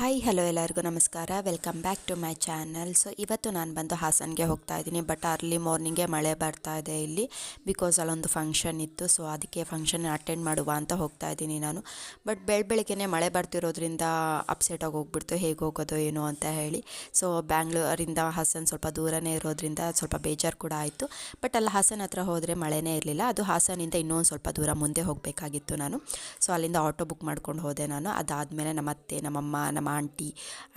Hi hello ಎಲ್ಲರಿಗೂ ನಮಸ್ಕಾರ. Welcome back to my channel. So ಇವತ್ತು ನಾನು ಬಂದು ಹಾಸನ್ಗೆ ಹೋಗ್ತಾ ಇದ್ದೀನಿ. ಬಟ್ ಅರ್ಲಿ ಮಾರ್ನಿಂಗೇ ಮಳೆ ಬರ್ತಾ ಇದೆ ಇಲ್ಲಿ, ಬಿಕಾಸ್ ಅಲ್ಲೊಂದು ಫಂಕ್ಷನ್ ಇತ್ತು. ಸೊ ಅದಕ್ಕೆ ಫಂಕ್ಷನ್ ಅಟೆಂಡ್ ಮಾಡುವ ಅಂತ ಹೋಗ್ತಾ ಇದ್ದೀನಿ ನಾನು. ಬಟ್ ಬೆಳಗ್ಗೆನೇ ಮಳೆ ಬರ್ತಿರೋದ್ರಿಂದ ಅಪ್ಸೆಟಾಗಿ ಹೋಗ್ಬಿಡ್ತು, ಹೇಗೆ ಹೋಗೋದು ಏನೋ ಅಂತ ಹೇಳಿ. ಸೊ ಬ್ಯಾಂಗ್ಳೂರಿಂದ ಹಾಸನ್ ಸ್ವಲ್ಪ ದೂರನೇ ಇರೋದ್ರಿಂದ ಸ್ವಲ್ಪ ಬೇಜಾರು ಕೂಡ ಆಯಿತು. ಬಟ್ ಅಲ್ಲಿ ಹಾಸನ್ ಹತ್ರ ಹೋದರೆ ಮಳೆನೇ ಇರಲಿಲ್ಲ. ಅದು ಹಾಸನಿಂದ ಇನ್ನೊಂದು ಸ್ವಲ್ಪ ದೂರ ಮುಂದೆ ಹೋಗಬೇಕಾಗಿತ್ತು ನಾನು. ಸೊ ಅಲ್ಲಿಂದ ಆಟೋ ಬುಕ್ ಮಾಡ್ಕೊಂಡು ಹೋದೆ ನಾನು. ಅದಾದಮೇಲೆ ನಮ್ಮ ಅತ್ತೆ, ನಮ್ಮಮ್ಮ, ನಮ್ಮ ಆಂಟಿ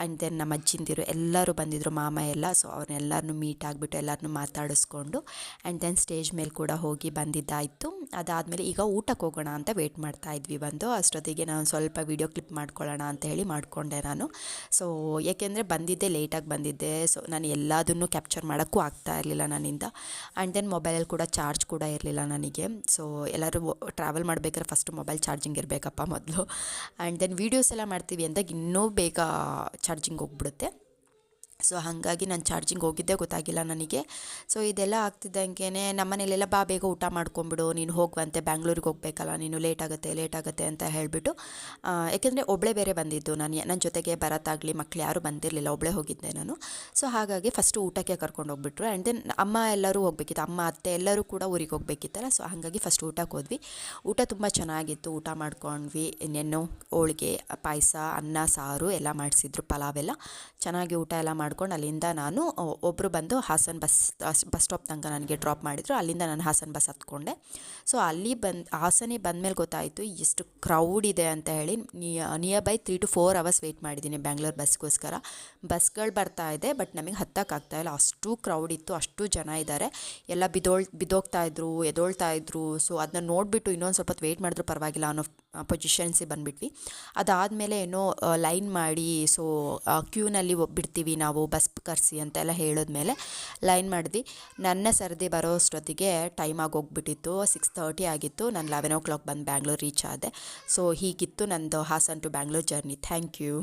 ಆ್ಯಂಡ್ ದೆನ್ ನಮ್ಮ ಅಜ್ಜಿಂದಿರು ಎಲ್ಲರೂ ಬಂದಿದ್ದರು, ಮಾಮ ಎಲ್ಲ. ಸೊ ಅವ್ರನ್ನೆಲ್ಲರನ್ನೂ ಮೀಟ್ ಆಗಿಬಿಟ್ಟು ಎಲ್ಲರನ್ನೂ ಮಾತಾಡಿಸ್ಕೊಂಡು ಆ್ಯಂಡ್ ದೆನ್ ಸ್ಟೇಜ್ ಮೇಲೆ ಕೂಡ ಹೋಗಿ ಬಂದಿದ್ದಾಯಿತು. ಅದಾದಮೇಲೆ ಈಗ ಊಟಕ್ಕೆ ಹೋಗೋಣ ಅಂತ ವೆಯ್ಟ್ ಮಾಡ್ತಾ ಇದ್ವಿ ಬಂದು. ಅಷ್ಟೊತ್ತಿಗೆ ನಾನು ಸ್ವಲ್ಪ ವೀಡಿಯೋ ಕ್ಲಿಪ್ ಮಾಡ್ಕೊಳ್ಳೋಣ ಅಂತ ಹೇಳಿ ಮಾಡಿಕೊಂಡೆ ನಾನು. ಸೊ ಏಕೆಂದರೆ ಬಂದಿದ್ದೆ ಲೇಟಾಗಿ ಬಂದಿದ್ದೆ. ಸೊ ನಾನು ಎಲ್ಲದನ್ನೂ ಕ್ಯಾಪ್ಚರ್ ಮಾಡೋಕ್ಕೂ ಆಗ್ತಾ ಇರಲಿಲ್ಲ ನನ್ನಿಂದ. ಆ್ಯಂಡ್ ದೆನ್ ಮೊಬೈಲಲ್ಲಿ ಕೂಡ ಚಾರ್ಜ್ ಕೂಡ ಇರಲಿಲ್ಲ ನನಗೆ. ಸೊ ಎಲ್ಲರೂ ಟ್ರಾವೆಲ್ ಮಾಡಬೇಕಾದ್ರೆ ಫಸ್ಟು ಮೊಬೈಲ್ ಚಾರ್ಜಿಂಗ್ ಇರಬೇಕಪ್ಪ ಮೊದಲು. ಆ್ಯಂಡ್ ದೆನ್ ವೀಡಿಯೋಸ್ ಎಲ್ಲ ಮಾಡ್ತೀವಿ ಅಂದಾಗ ಇನ್ನೂ ಬೇಗ ಚಾರ್ಜಿಂಗ್ ಹೋಗ್ಬಿಡುತ್ತೆ. ಸೊ ಹಾಗಾಗಿ ನಾನು ಚಾರ್ಜಿಂಗ್ ಹೋಗಿದ್ದೇ ಗೊತ್ತಾಗಿಲ್ಲ ನನಗೆ. ಸೊ ಇದೆಲ್ಲ ಆಗ್ತಿದ್ದಂಗೆ ನಮ್ಮನೇಲೆಲ್ಲ ಬಾ ಬೇಗ ಊಟ ಮಾಡ್ಕೊಂಬಿಡು, ನೀನು ಹೋಗುವಂತೆ ಬ್ಯಾಂಗ್ಳೂರಿಗೆ ಹೋಗಬೇಕಲ್ಲ, ನೀನು ಲೇಟ್ ಆಗುತ್ತೆ ಅಂತ ಹೇಳಿಬಿಟ್ಟು. ಯಾಕೆಂದರೆ ಒಬ್ಬಳೇ ಬೇರೆ ಬಂದಿದ್ದು, ನನ್ನ ಜೊತೆಗೆ ಬರೋತ್ತಾಗಲಿ ಮಕ್ಕಳು ಯಾರೂ ಬಂದಿರಲಿಲ್ಲ, ಒಬ್ಬಳೇ ಹೋಗಿದ್ದೆ ನಾನು. ಸೊ ಹಾಗಾಗಿ ಫಸ್ಟು ಊಟಕ್ಕೆ ಕರ್ಕೊಂಡು ಹೋಗ್ಬಿಟ್ರು. ಆ್ಯಂಡ್ ದೆನ್ ಅಮ್ಮ ಎಲ್ಲರೂ ಹೋಗಬೇಕಿತ್ತು, ಅಮ್ಮ ಅತ್ತೆ ಎಲ್ಲರೂ ಕೂಡ ಊರಿಗೆ ಹೋಗಬೇಕಿತ್ತಲ್ಲ. ಸೊ ಹಾಗಾಗಿ ಫಸ್ಟ್ ಊಟಕ್ಕೆ ಹೋದ್ವಿ. ಊಟ ತುಂಬ ಚೆನ್ನಾಗಿತ್ತು, ಊಟ ಮಾಡ್ಕೊಂಡ್ವಿ. ಇನ್ನೇನು ಹೋಳಿಗೆ, ಪಾಯಸ, ಅನ್ನ, ಸಾರು ಎಲ್ಲ ಮಾಡಿಸಿದ್ರು, ಪಲಾವೆಲ್ಲ ಚೆನ್ನಾಗಿ ಊಟ ಎಲ್ಲ ಮಾಡ್ಕೊಂಡು ಅಲ್ಲಿಂದ ನಾನು ಒಬ್ಬರು ಬಂದು ಹಾಸನ್ ಬಸ್ ಸ್ಟಾಪ್ ತನಕ ನನಗೆ ಡ್ರಾಪ್ ಮಾಡಿದರು. ಅಲ್ಲಿಂದ ನಾನು ಹಾಸನ್ ಬಸ್ ಹತ್ಕೊಂಡೆ. ಸೊ ಅಲ್ಲಿ ಹಾಸನಿಗೆ ಬಂದಮೇಲೆ ಗೊತ್ತಾಯಿತು ಎಷ್ಟು ಕ್ರೌಡ್ ಇದೆ ಅಂತ ಹೇಳಿ. Nearby 3 to 4 hours wait ಮಾಡಿದ್ದೀನಿ ಬ್ಯಾಂಗ್ಳೂರು ಬಸ್ಗೋಸ್ಕರ. ಬಸ್ಗಳು ಬರ್ತಾ ಇದೆ, ಬಟ್ ನಮಗೆ ಹತ್ತಕ್ಕಾಗ್ತಾಯಿಲ್ಲ, ಅಷ್ಟು ಕ್ರೌಡ್ ಇತ್ತು, ಅಷ್ಟು ಜನ ಇದ್ದಾರೆ. ಎಲ್ಲ ಬಿದ್ದೋಗ್ತಾಯಿದ್ರು, ಎದೊಳ್ತಾಯಿದ್ರು. ಸೊ ಅದನ್ನ ನೋಡಿಬಿಟ್ಟು ಇನ್ನೊಂದು ಸ್ವಲ್ಪ ಹೊತ್ತು ವೆಯ್ಟ್ ಮಾಡಿದ್ರು ಪರವಾಗಿಲ್ಲ ಅನ್ನೋ ಪೊಸಿಷನ್ಸಿಗೆ ಬಂದುಬಿಟ್ವಿ. ಅದಾದಮೇಲೆ ಏನೋ ಲೈನ್ ಮಾಡಿ, ಸೊ ಕ್ಯೂನಲ್ಲಿ ಬಿಡ್ತೀವಿ ನಾವು ಬಸ್ ಕರೆಸಿ ಅಂತೆಲ್ಲ ಹೇಳಿದ್ಮೇಲೆ ಲೈನ್ ಮಾಡಿದ್ವಿ. ನನ್ನ ಸರದಿ ಬರೋ ಅಷ್ಟೊತ್ತಿಗೆ ಟೈಮ್ ಆಗೋಗ್ಬಿಟ್ಟಿತ್ತು, 6:30 ಆಗಿತ್ತು. ನಾನು 11 o'clock ಬಂದು ಬ್ಯಾಂಗ್ಳೂರು ರೀಚ್ ಆದೆ. ಸೊ ಹೀಗಿತ್ತು ನಂದು Hassan to Bangalore journey. Thank you.